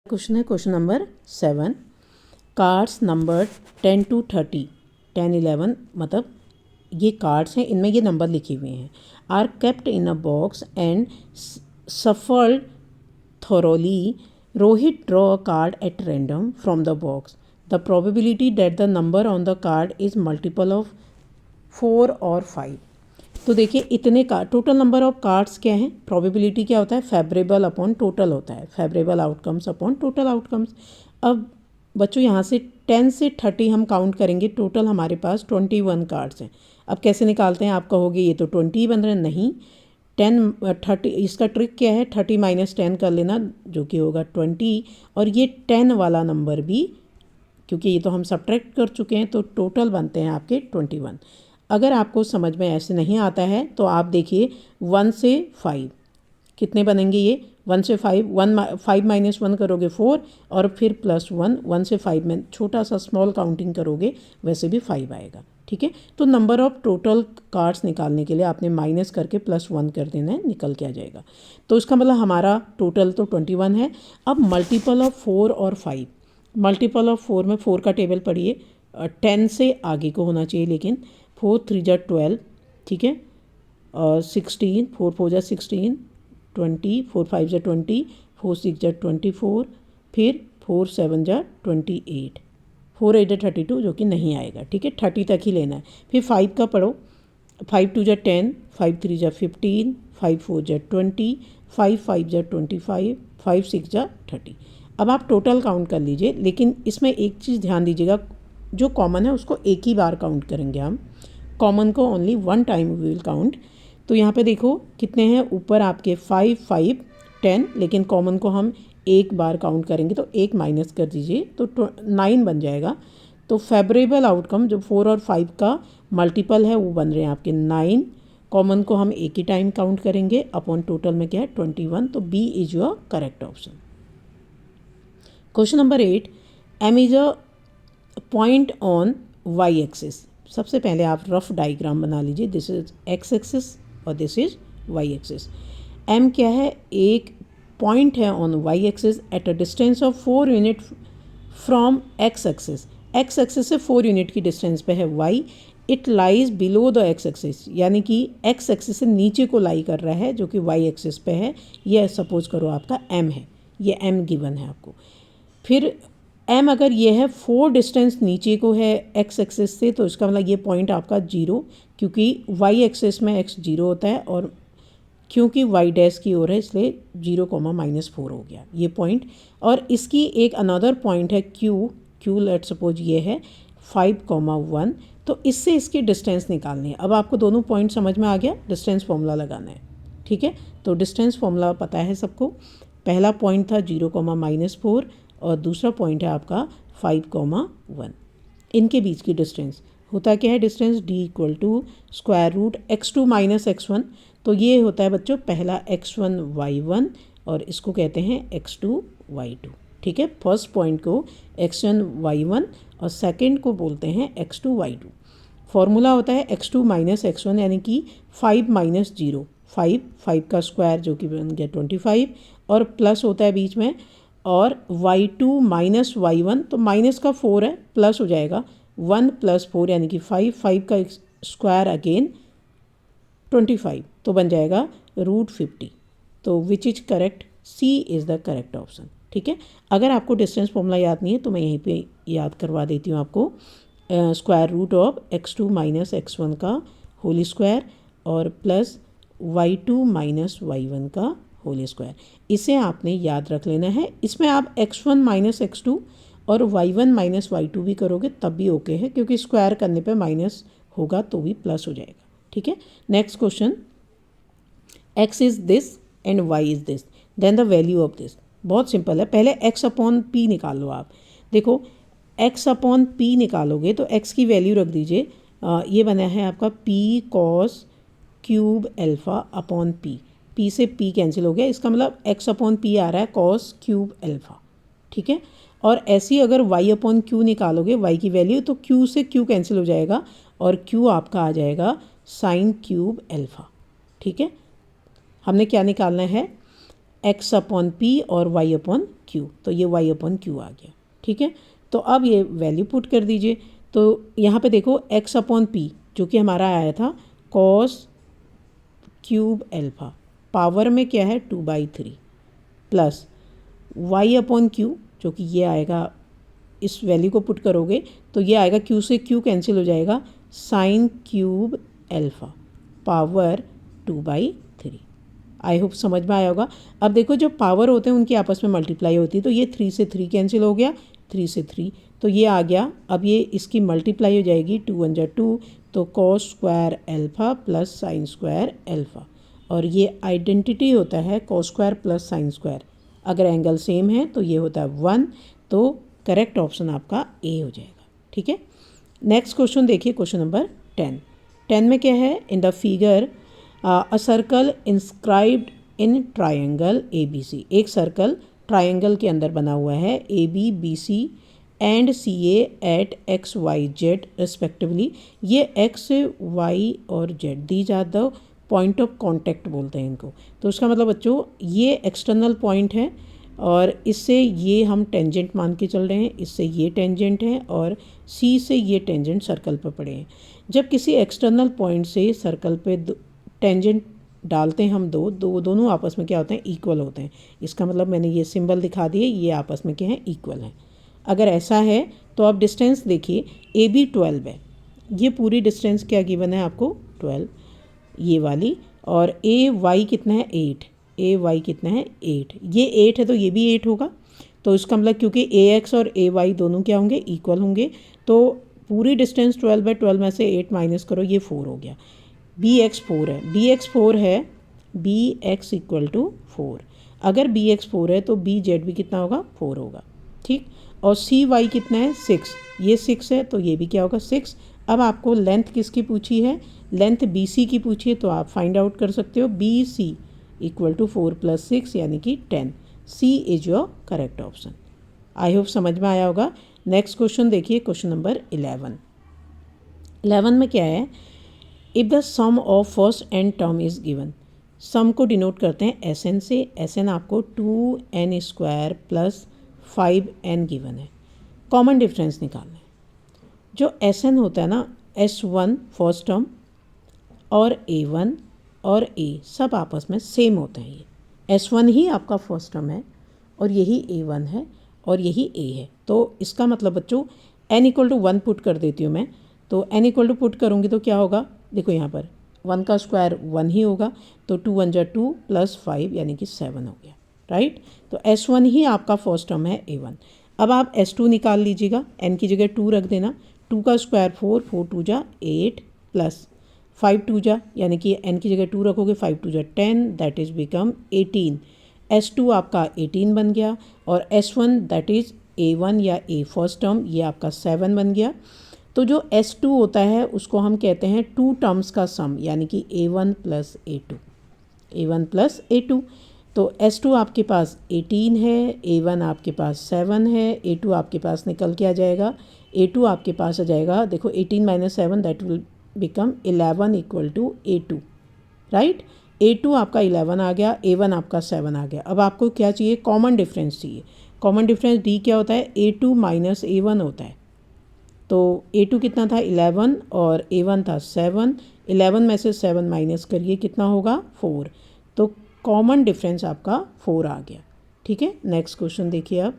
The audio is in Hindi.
क्वेश्चन है question number 7। Cards number 10 to 30 10 11 मतलब ये कार्ड्स हैं, इनमें ये नंबर लिखे हुए हैं। Are kept in a box and shuffled thoroughly. Rohit draw a card at random from the box. The probability that the number on the card is multiple of 4 or 5. तो देखिए इतने card, total number of cards क्या हैं, प्रोबेबिलिटी क्या होता है, फेवरेबल अपॉन टोटल होता है, favourable outcomes upon total outcomes. अब बच्चों यहाँ से 10 से 30 हम काउंट करेंगे, टोटल हमारे पास 21 कार्ड्स हैं। अब कैसे निकालते हैं, आप कहोगे ये तो 20 बन रहे हैं, नहीं 10 30, इसका ट्रिक क्या है, 30 - 10 कर लेना जो कि होगा 20, और ये 10 वाला नंबर भी, क्योंकि ये तो हम सब्ट्रैक्ट कर चुके हैं, तो टोटल बनते हैं आपके 21। अगर आपको समझ में ऐसे नहीं आता है तो आप देखिए 1 से 5 कितने बनेंगे, ये 1 से 5 5 - 1 करोगे 4 और फिर +1, 1 से 5 में छोटा सा स्मॉल काउंटिंग करोगे वैसे भी 5 आएगा। ठीक है, तो नंबर ऑफ टोटल कार्ड्स निकालने के लिए आपने माइनस करके +1 कर देना है, निकल के आ जाएगा। तो इसका मतलब हमारा टोटल तो 21 है। अब मल्टीपल ऑफ 4 और 5, मल्टीपल ऑफ 4 में 4 का टेबल पढ़िए, 10 से आगे को होना चाहिए, लेकिन 4 3 जा 12, ठीक है, 16, 4 4 जा 16, 20, 4 5 जा 20, 4 6 जा 24, फिर 4 7 जा 28, 4 8 जा 32 जो कि नहीं आएगा। ठीक है, 30 तक ही लेना है। फिर 5 का पढ़ो, 5 2 जा 10, 5 3 जा 15, 5 4 जा 20, 5 5 जा 25, 5 6 जा 30। अब आप टोटल काउंट कर लीजिए, लेकिन इसमें एक चीज़ ध्यान दीजिएगा, जो कॉमन है उसको एक ही बार काउंट करेंगे हम, कॉमन को only 1 time we will count. तो यहाँ पे देखो कितने हैं, ऊपर आपके 5 5 10, लेकिन कॉमन को हम एक बार काउंट करेंगे, तो एक माइनस कर दीजिए तो 9 बन जाएगा। तो फेवरेबल आउटकम जो 4 और 5 का मल्टीपल है वो बन रहे हैं आपके 9, कॉमन को हम एक ही टाइम काउंट करेंगे, अपॉन टोटल में क्या है 21, तो B is your correct option. Question number 8, M is a point on Y axis. सबसे पहले आप रफ डायग्राम बना लीजिए, दिस इज एक्स एक्सिस और this is Y axis. M क्या है, एक पॉइंट है on Y axis at a distance of 4 unit from X axis. X axis से 4 यूनिट की डिस्टेंस पे है Y. It lies below the X axis, यानी कि एक्स एक्सिस से नीचे को लाई कर रहा है, जो कि वाई एक्सिस पे है। ये सपोज करो आपका एम है, ये एम गिवन है आपको। फिर एम अगर ये है 4 डिस्टेंस नीचे को है एक्स एक्सिस से, तो इसका मतलब ये पॉइंट आपका 0, क्योंकि वाई एक्सिस में एक्स 0 होता है, और क्योंकि वाई डैश की ओर है इसलिए 0, -4 हो गया ये पॉइंट। और इसकी एक अनदर पॉइंट है क्यू लेट सपोज ये है 5, 1, तो इससे इसकी डिस्टेंस निकालनी है। अब आपको दोनों पॉइंट समझ में आ गया, डिस्टेंस फॉर्मूला लगाना है। ठीक है, तो डिस्टेंस फॉर्मूला पता है सबको। पहला पॉइंट था 0, -4, और दूसरा पॉइंट है आपका 5, 1। इनके बीच की डिस्टेंस होता क्या है, डिस्टेंस d = √x2 - x1। तो ये होता है बच्चों पहला x1 y1, और इसको कहते हैं x2 y2। ठीक है, फर्स्ट पॉइंट को x1 y1 और सेकंड को बोलते हैं x2 y2। फॉर्मूला होता है x2 - x1, यानी कि 5 - 0, 5 का स्क्वायर जो कि बन गया 25, और प्लस होता है बीच में, और y2 - y1, तो माइनस का 4 है, प्लस हो जाएगा 1 + 4 यानी कि 5 का स्क्वायर अगेन 25, तो बन जाएगा √50। तो which is correct, C is the correct option. ठीक है, अगर आपको डिस्टेंस फॉर्मूला याद नहीं है तो मैं यहीं पे याद करवा देती हूँ आपको। Square root of x2 - x1 का होल स्क्वायर और प्लस y2 - y1 का होल स्क्वायर, इसे आपने याद रख लेना है। इसमें आप x1 - x2 और y1 - y2 भी करोगे तब भी ओके है, क्योंकि स्क्वायर करने पे माइनस होगा तो भी प्लस हो जाएगा। ठीक है, next question, x is this and y is this, then the value of this. बहुत सिंपल है, पहले x/p निकाल लो आप। देखो x/p निकालोगे तो x की वैल्यू रख दीजिए, ये बना है आपका p cos cube alpha upon p से p कैंसिल हो गया, इसका मतलब x/p आ रहा है cos क्यूब अल्फ़ा। ठीक है, और ऐसी अगर y/q निकालोगे, y की वैल्यू, तो q से q कैंसिल हो जाएगा और q आपका आ जाएगा sin क्यूब अल्फ़ा। ठीक है, हमने क्या निकालना है, एक्स अपॉन पी और वाई अपॉन क्यू, तो ये वाई अपॉन क्यू आ गया। ठीक है, तो अब ये वैल्यू पुट कर दीजिए। तो यहाँ पे देखो एक्स अपॉन पी जो कि हमारा आया था कॉस क्यूब एल्फ़ा, पावर में क्या है 2/3, प्लस वाई अपॉन क्यू जो कि ये आएगा, इस वैल्यू को पुट करोगे तो ये आएगा, क्यू से क्यू कैंसिल हो जाएगा, साइन क्यूब एल्फ़ा पावर 2/3। आई होप समझ में आया होगा। अब देखो जब पावर होते हैं उनकी आपस में मल्टीप्लाई होती है, तो ये 3 से 3 कैंसिल हो गया, 3 से 3 तो ये आ गया। अब ये इसकी मल्टीप्लाई हो जाएगी, 2 1 जा 2, तो cos square alpha plus sine square alpha, और ये आइडेंटिटी होता है cos square plus sine square. अगर एंगल सेम है तो ये होता है 1, तो करेक्ट ऑप्शन आपका ए हो जाएगा। ठीक है, नेक्स्ट क्वेश्चन देखिए, क्वेश्चन नंबर 10 में क्या है, in the figure a circle inscribed in triangle A B C, एक सर्कल ट्रायंगल के अंदर बना हुआ है A B B C and C A at X Y Z respectively. ये एक्स वाई और Z, these are the point of contact बोलते हैं इनको। तो उसका मतलब बच्चों ये एक्सटर्नल पॉइंट है और इससे ये हम टेंजेंट मान के चल रहे हैं, इससे ये टेंजेंट है और सी से ये टेंजेंट सर्कल पर पड़े हैं। जब किसी एक्सटर्नल पॉइंट से सर्कल पे टेंजेंट डालते हैं हम दोनों आपस में क्या होते हैं, इक्वल होते हैं। इसका मतलब मैंने ये सिंबल दिखा दिए, ये आपस में क्या है, इक्वल हैं। अगर ऐसा है तो आप डिस्टेंस देखिए, ए बी 12 है, ये पूरी डिस्टेंस क्या गिवन है आपको 12 ये वाली, और ए वाई कितना है 8, ए वाई कितना है 8, ये 8 है तो ये भी 8 होगा। तो इसका मतलब क्योंकि ए एक्स और ए वाई दोनों क्या होंगे, इक्वल होंगे, तो पूरी डिस्टेंस 12/12 में से 8 माइनस करो, ये 4 हो गया। बी एक्स 4 है, बी एक्स 4 है, बी एक्स इक्वल टू 4। अगर बी एक्स 4 है तो बी जेड भी कितना होगा, 4 होगा। ठीक, और सी वाई कितना है 6, ये 6 है तो ये भी क्या होगा 6। अब आपको लेंथ किसकी पूछी है, लेंथ बी सी की पूछी है, तो आप फाइंड आउट कर सकते हो, बी सी इक्वल टू 4 + 6 यानी कि 10। C is your correct option. I hope समझ में आया होगा। नेक्स्ट क्वेश्चन देखिए, क्वेश्चन नंबर 11 में क्या है, if the sum of first n term is given, sum को डिनोट करते हैं एस एन से, एस एन आपको 2n² + 5n गिवन है। कॉमन डिफरेंस निकालना है। जो एस एन होता है ना, S1 फर्स्ट टर्म और A1 और A सब आपस में सेम होते हैं। ये S1 ही आपका फर्स्ट टर्म है और यही A1 है और यही A है। तो इसका मतलब बच्चों n = 1 पुट कर देती हूँ मैं, तो n = पुट करूँगी तो क्या होगा, देखो यहाँ पर 1 का स्क्वायर 1 ही होगा, तो 2 1 जा 2 + 5 यानी कि 7 हो गया, राइट। तो S1 ही आपका फर्स्ट टर्म है A1। अब आप S2 निकाल लीजिएगा, n की जगह 2 रख देना, 2 का स्क्वायर 4, 4 2 जा 8 प्लस 5 2 जा, यानी कि n की जगह 2 रखोगे, 5 2 जा 10, दैट इज़ बिकम 18। S2 आपका 18 बन गया और S1 दैट इज़ A1 या A फर्स्ट टर्म, ये आपका 7 बन गया। तो जो S2 होता है उसको हम कहते हैं 2 टर्म्स का सम, यानी कि A1 + A2, A1 + A2। तो S2 आपके पास 18 है, A1 आपके पास 7 है, A2 आपके पास निकल के आ जाएगा, A2 आपके पास आ जाएगा, देखो 18 - 7 that will become 11 = A2, right. A2 आपका 11 आ गया, A1 आपका 7 आ गया। अब आपको क्या चाहिए, कॉमन डिफरेंस चाहिए। कॉमन डिफरेंस D क्या होता है, A2 - A1 होता है। तो A2 कितना था 11 और A1 था 7, 11 में से 7 माइनस करिए, कितना होगा 4। तो कॉमन डिफरेंस आपका 4 आ गया। ठीक है, नेक्स्ट क्वेश्चन देखिए आप,